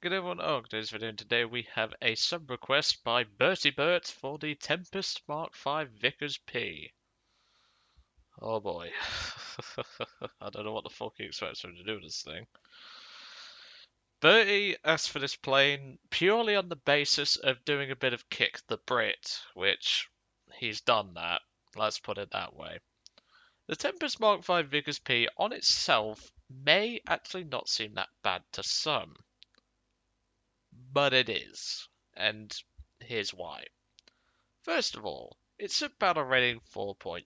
Good everyone, today's video, and today we have a sub request by Bertibert for the Tempest Mk V Vickers P. Oh boy. I don't know what the fuck he expects him to do with this thing. Bertie asked for this plane purely on the basis of doing a bit of Kick the Brit, which he's done that, let's put it that way. The Tempest Mk V Vickers P on itself may actually not seem that bad to some. But it is, and here's why. First of all, it's a battle rating 4.0,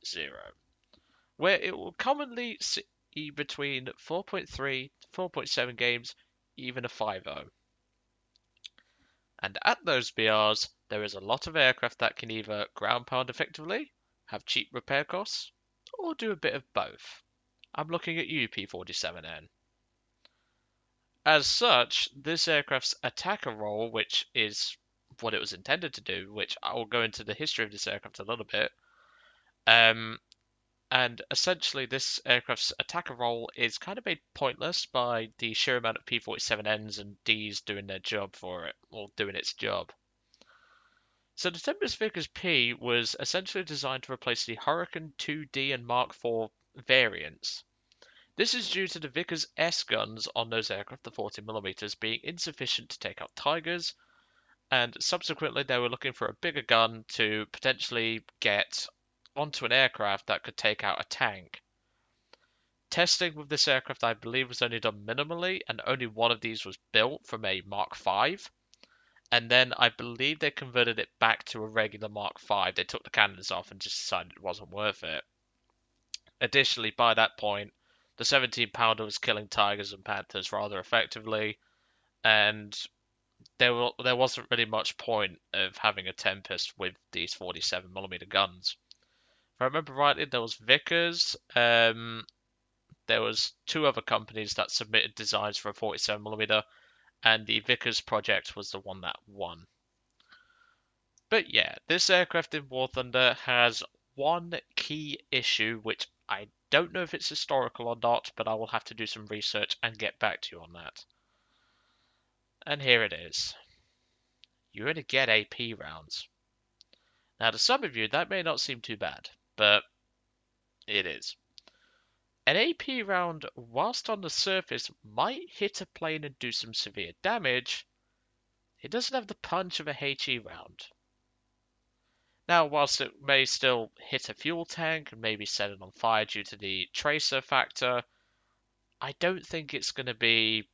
where it will commonly see between 4.3 to 4.7 games, even a 5.0. And at those BRs, there is a lot of aircraft that can either ground pound effectively, have cheap repair costs, or do a bit of both. I'm looking at you, P-47N. As such, this aircraft's attacker role, which is what it was intended to do, which I will go into the history of this aircraft a little bit, and essentially this aircraft's attacker role is kind of made pointless by the sheer amount of P-47Ns and Ds doing their job for it, or doing its job. So the Tempest Vickers P was essentially designed to replace the Hurricane 2D and Mark IV variants. This is due to the Vickers S guns on those aircraft, the 40mm, being insufficient to take out Tigers, and subsequently they were looking for a bigger gun to potentially get onto an aircraft that could take out a tank. Testing with this aircraft, I believe, was only done minimally, and only one of these was built from a Mark V. And then I believe they converted it back to a regular Mark V. They took the cannons off and just decided it wasn't worth it. Additionally, by that point, the 17-pounder was killing Tigers and Panthers rather effectively, and there wasn't really much point of having a Tempest with these 47mm guns. If I remember rightly, there was Vickers, there was two other companies that submitted designs for a 47mm, and the Vickers project was the one that won. But yeah, this aircraft in War Thunder has one key issue, which I don't know if it's historical or not, but I will have to do some research and get back to you on that. And here it is. You only get AP rounds. Now, to some of you, that may not seem too bad, but it is. An AP round, whilst on the surface, might hit a plane and do some severe damage. It doesn't have the punch of a HE round. Now, whilst it may still hit a fuel tank and maybe set it on fire due to the tracer factor, I don't think it's going to be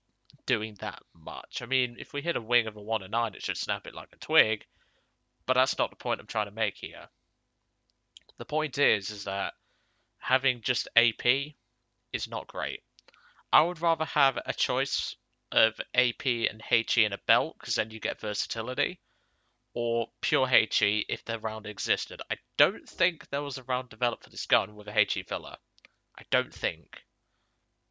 doing that much. I mean, if we hit a wing of a 109, it should snap it like a twig, but that's not the point I'm trying to make here. The point is that having just AP is not great. I would rather have a choice of AP and HE in a belt, because then you get versatility, or pure HE if the round existed. I don't think there was a round developed for this gun with a HE filler. I don't think.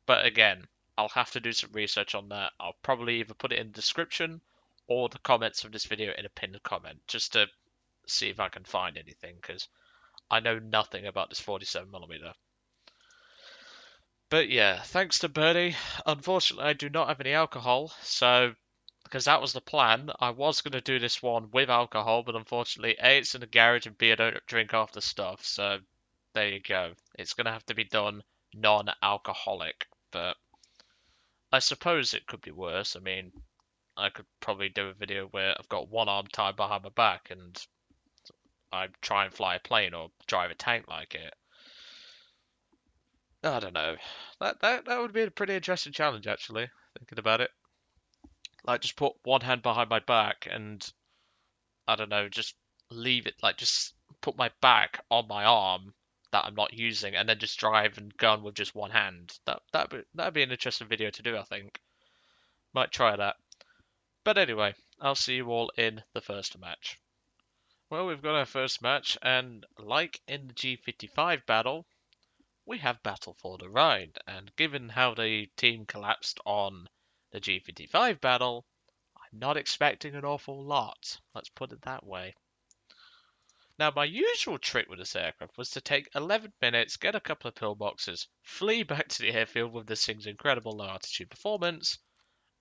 But again, I'll have to do some research on that. I'll probably either put it in the description or the comments of this video in a pinned comment, just to see if I can find anything, because I know nothing about this 47mm. But yeah, thanks to Bertie. Unfortunately, I do not have any alcohol, so because that was the plan. I was going to do this one with alcohol, but unfortunately, A, it's in the garage, and B, I don't drink half the stuff, so there you go. It's going to have to be done non-alcoholic, but I suppose it could be worse. I mean, I could probably do a video where I've got one arm tied behind my back, and I try and fly a plane or drive a tank like it. I don't know. That would be a pretty interesting challenge, actually, thinking about it. Like, just put one hand behind my back and, I don't know, just leave it, like, just put my back on my arm that I'm not using, and then just drive and gun with just one hand. That'd be an interesting video to do, I think. Might try that. But anyway, I'll see you all in the first match. Well, we've got our first match, and like in the G55 battle, we have battle for the ride, and given how the team collapsed on the G55 battle, I'm not expecting an awful lot, let's put it that way. Now, my usual trick with this aircraft was to take 11 minutes, get a couple of pillboxes, flee back to the airfield with this thing's incredible low altitude performance,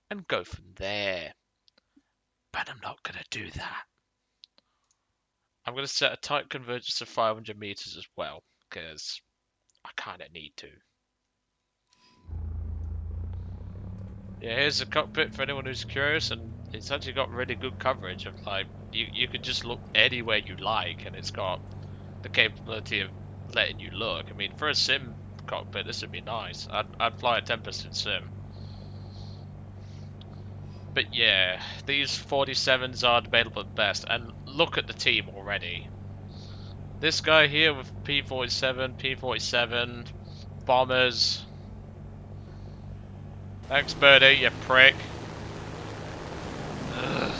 and go from there. But I'm not going to do that. I'm going to set a tight convergence of 500 meters as well, because I kind of need to. Yeah, here's the cockpit for anyone who's curious, and it's actually got really good coverage of, like, you could just look anywhere you like, and it's got the capability of letting you look. I mean, for a sim cockpit, this would be nice. I'd fly a Tempest in sim. But yeah, these 47s are debatable at best, and look at the team already. This guy here with P47, P47, bombers. Thanks, Birdie, you prick. Ugh.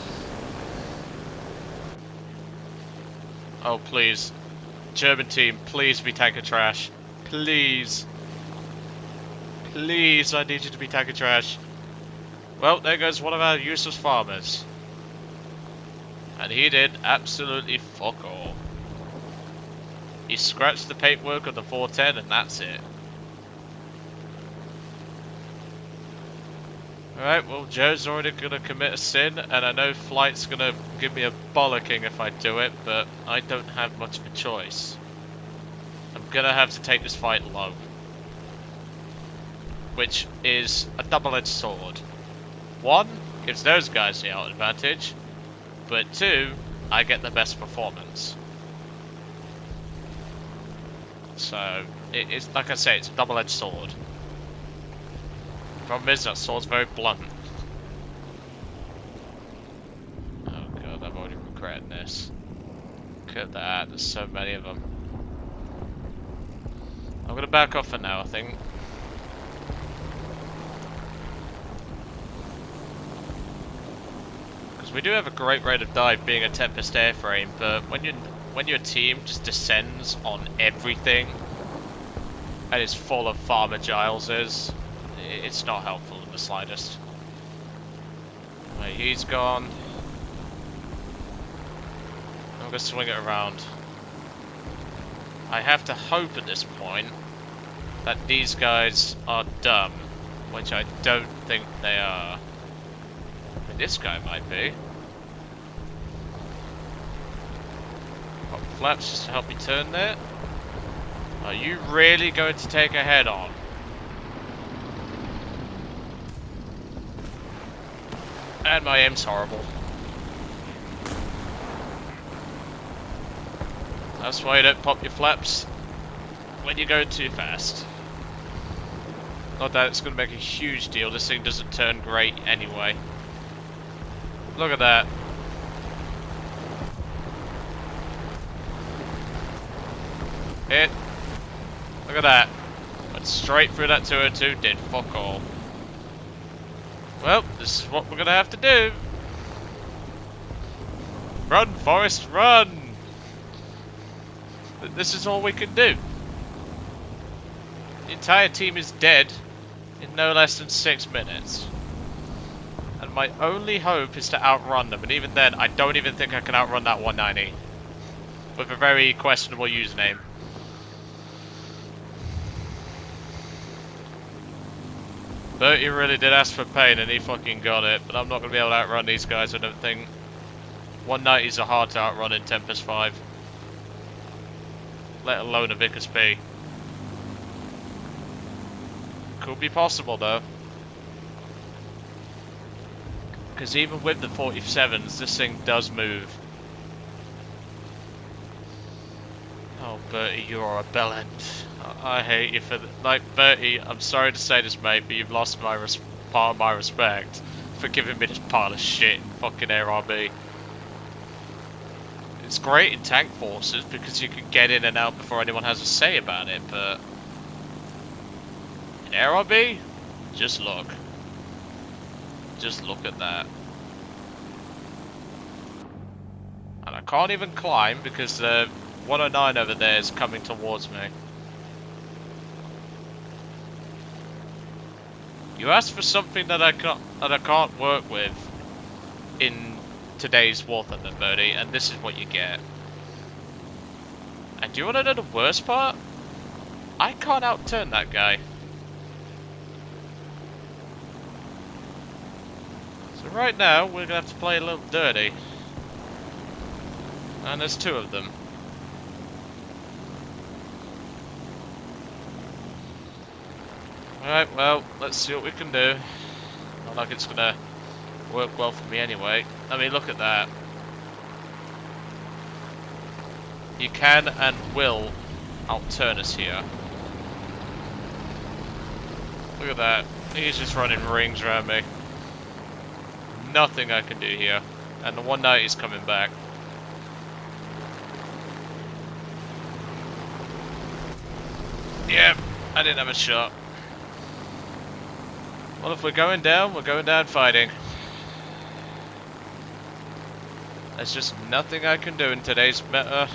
Oh, please. German team, please be tanker trash. Please. Please, I need you to be tanker trash. Well, there goes one of our useless farmers. And he did absolutely fuck all. He scratched the paintwork of the 410 and that's it. Alright, well, Joe's already gonna commit a sin, and I know Flight's gonna give me a bollocking if I do it, but I don't have much of a choice. I'm gonna have to take this fight low. Which is a double-edged sword. One, gives those guys the out advantage, but two, I get the best performance. So, it's like I say, it's a double-edged sword. Problem is, that sword's very blunt. Oh god, I'm already regretting this. Look at that, there's so many of them. I'm gonna back off for now, I think. Because we do have a great rate of dive being a Tempest airframe, but when your team just descends on everything and is full of Farmer Gileses, it's not helpful in the slightest. Right, he's gone. I'm gonna swing it around. I have to hope at this point that these guys are dumb, which I don't think they are. I mean, this guy might be. Got flaps just to help me turn there. Are you really going to take a head on? And my aim's horrible. That's why you don't pop your flaps when you're going too fast. Not that it's going to make a huge deal, this thing doesn't turn great anyway. Look at that. Hit. Look at that. Went straight through that 202, did fuck all. Well, this is what we're gonna have to do. Run, Forrest, run! This is all we can do. The entire team is dead in no less than 6 minutes. And my only hope is to outrun them, and even then, I don't even think I can outrun that 190. With a very questionable username. Bertie really did ask for pain and he fucking got it, but I'm not going to be able to outrun these guys, I don't think. 190s are hard to outrun in Tempest 5. Let alone a Vickers P. Could be possible though. Because even with the 47s, this thing does move. Oh, Bertie, you're a bellend. I hate you for like, Bertie, I'm sorry to say this, mate, but you've lost my part of my respect for giving me this pile of shit in fucking ARB. It's great in tank forces because you can get in and out before anyone has a say about it, but in ARB, just look. Just look at that. And I can't even climb because the 109 over there is coming towards me. You asked for something that I can't work with in today's War Thunder, Bertie, and this is what you get. And do you want to know the worst part? I can't outturn that guy. So right now, we're gonna have to play a little dirty. And there's two of them. Alright, well, let's see what we can do. Not like it's gonna work well for me anyway. I mean, look at that. You can and will outturn us here. Look at that. He's just running rings around me. Nothing I can do here. And the one night he's coming back. Yep, I didn't have a shot. Well, if we're going down fighting. There's just nothing I can do in today's meta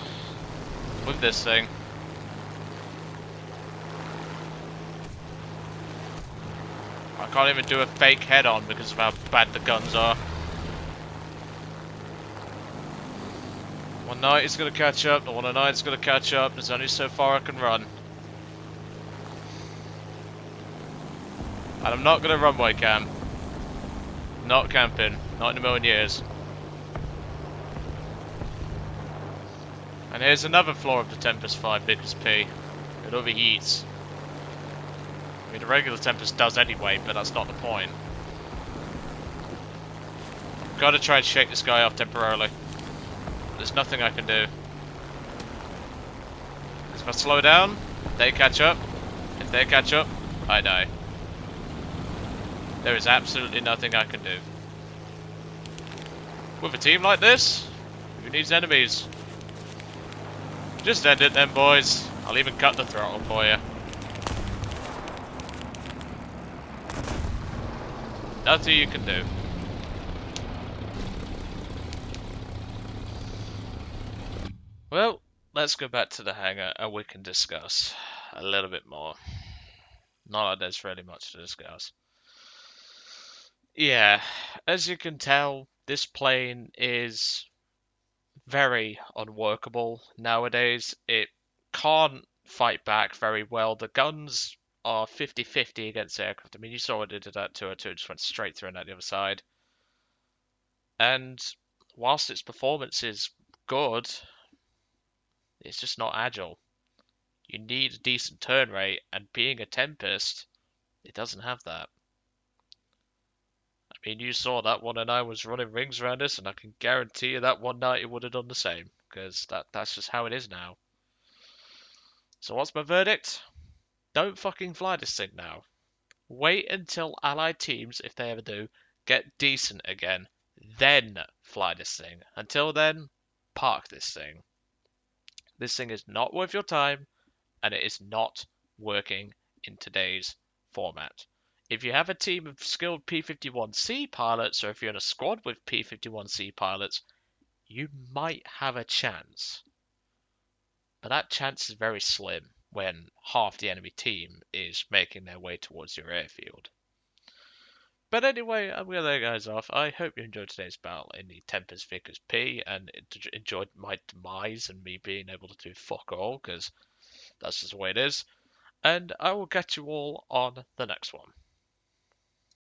with this thing. I can't even do a fake head-on because of how bad the guns are. One night is going to catch up, the one night is going to catch up. There's only so far I can run. And I'm not going to runway camp. Not camping. Not in a million years. And here's another flaw of the Tempest 5 Vickers P. It overheats. I mean, the regular Tempest does anyway, but that's not the point. Gotta try and shake this guy off temporarily. There's nothing I can do. If I slow down, they catch up. If they catch up, I die. There is absolutely nothing I can do. With a team like this, who needs enemies? Just end it then, boys. I'll even cut the throttle for you. Nothing you can do. Well, let's go back to the hangar and we can discuss a little bit more. Not that there's really much to discuss. Yeah, as you can tell, this plane is very unworkable nowadays. It can't fight back very well. The guns are 50-50 against aircraft. I mean, you saw what it did at 202, it just went straight through and out the other side. And whilst its performance is good, it's just not agile. You need a decent turn rate, and being a Tempest, it doesn't have that. I mean, you saw that one and I was running rings around us, and I can guarantee you that one night it would have done the same, because that's just how it is now. So what's my verdict? Don't fucking fly this thing now. Wait until allied teams, if they ever do, get decent again, then fly this thing. Until then, park this thing. This thing is not worth your time, and it is not working in today's format. If you have a team of skilled P-51C pilots, or if you're in a squad with P-51C pilots, you might have a chance. But that chance is very slim when half the enemy team is making their way towards your airfield. But anyway, I'm going to let you guys off. I hope you enjoyed today's battle in the Tempest Vickers P and enjoyed my demise and me being able to do fuck all, because that's just the way it is. And I will catch you all on the next one.